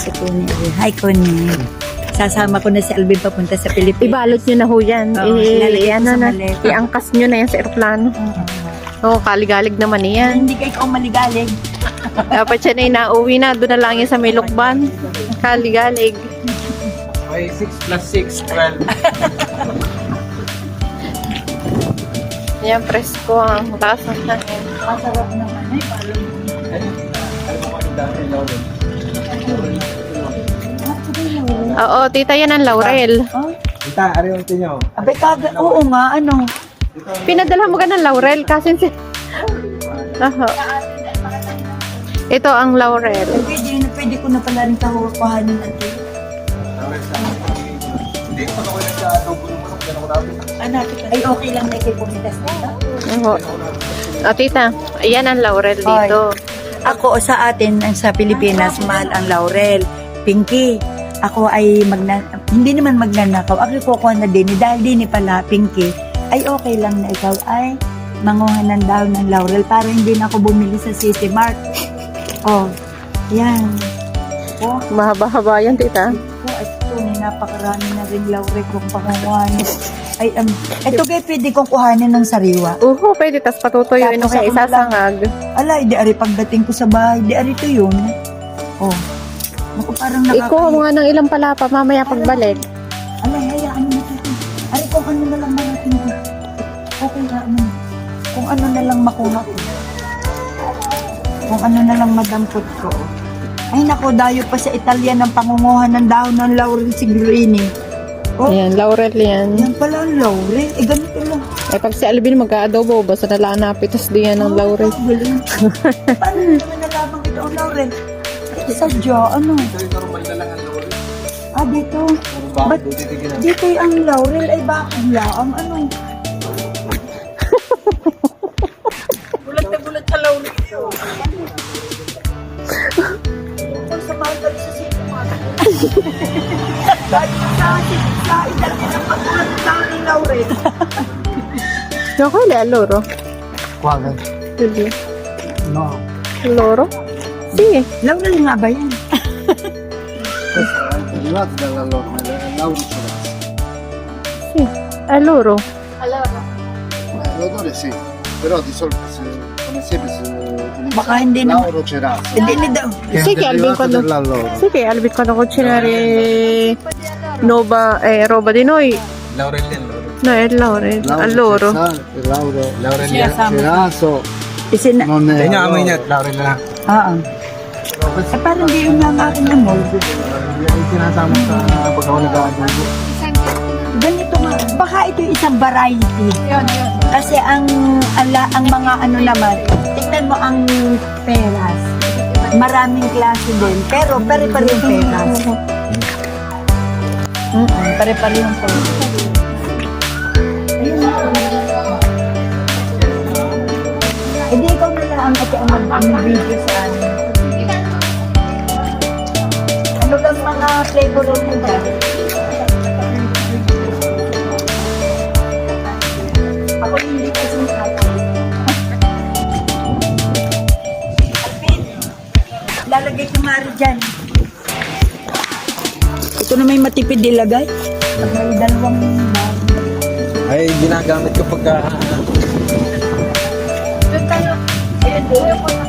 si Connie. Hi, Connie. Sasama ko na si Alvin papunta sa Pilipinas. Ibalot nyo na ho yan. Oo, ilalagay ko sa na. maleta. Iangkas nyo na yan sa aeroplano. Oo, kaligalig naman yan. Hindi kayo ikaw maligalig. Dapat siya na inauwi na. Doon na lang yan sa may lukban. Kaligalig. May 6 plus 6, 12. Yan, presko. Ang taas ng hangin. Masarap naman. Ay, parang... Alam mo kung dami laurel. Oo, tita, yan ang laurel. Oh, Tita, ari yung tinyo. abay kaga. Oo nga, ano. Pinadala mo ka ng laurel kasi si... Aha. Ito ang laurel. Pwede ko na pala rin kahukuhanin natin. Laurel sa hindi ko pa ako sa tubo ng manok. Yan ako natin. Ay, okay lang na kayo pumitas dito. Oo. O, tita, ayan ang laurel dito. Ako sa atin, sa Pilipinas, mahal ang laurel. Pinky, ako ay hindi naman magnanakaw. Ako kukuha na din. Dahil din pala, Pinky, ay okay lang na ikaw ay manguha ng daw ng laurel para hindi na ako bumili sa City Mart. Oh, yan. Oh, Mahaba-haba yan, tita. ito, napakarami na rin laurel kung pangunguhanin. Ay, ito kayo pwede kong kuhanin ng sariwa. Oo, pwede. Tas patutuyuin Tapos mo kay ako na lang. isasangag. Ala, di ari pagdating ko sa bahay, di ari to yun. Oh. Naku, parang Ikuha mo nga ng ilang palapa mamaya pagbalik. Ala, hayaan mo natin. Ari, kung ano na lang marating ko. Okay nga, ano. Kung ano na lang makuha ko. Kung ano na lang madampot ko. Ay, naku, dayo pa sa Italian ng pangunguhan ng dahon ng laurel sigrini. Oh, Ayan, laurel yan. yan pala ang laurel. Eh, ganito lang. Eh, pag si Alvin mag-aadobo, basta nalanapit, tas di yan ng laurel. Galing. Paano naman nalabang ito ang laurel? Sadya, ano? Ito yung normal na lang ang laurel. Ah, dito. Bakit Ba't titigil na? dito ang laurel ay bakit lang? Ano? Bulat na bulat sa laurel. Kung sa mga gabi sa sito mga. Dahil sa idalaki ng pagkulat ng tao ng laurel. Ako, loro. Kuwagan. Sige. No. Loro? Sige. Laurel nga ba yan? Derivato dalla laurel cerato. Sige. Loro. L'odore sì, però di solito come sempre si utilizza Baka hindi naman. lauro cerato. Hindi daw. Che è Sige, un Alvin, derivato quando- dell'alloro. Sige, Alvin, quando cucinare roba di noi, Laurel loro. no, è laurel. Alloro. Laurel Cerato. cerato. Non è Kanya amoy alloro. niya, laurel na lang. Eh, parang di yung lang akin na mold. Yung sinasama sa pagkawa nag-aadobo. Ganito nga. Baka ito yung isang variety. Kasi ang mga ano naman, tingnan mo ang peras. Maraming klase din. Pero pare-pare yung peras. Pare-pare yung peras. Ayun. Hindi ikaw na lang ang video sa amin. Ano bang mga flavor mo dyan? Ako hindi kasi Alvin, lalagay ko nga rin dyan. Ito na may matipid ilagay. Pag may dalawang Ay, ginagamit ko pagka... doon tayo. Ayun, doon po na.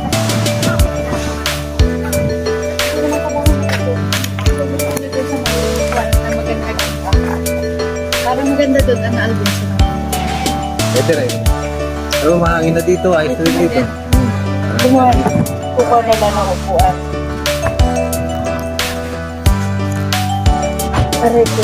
Parang maganda doon ang album sa Pwede rin. Pero mahangin na dito, ayos rin dito. Kuha na lang ang upuan. Aray ko.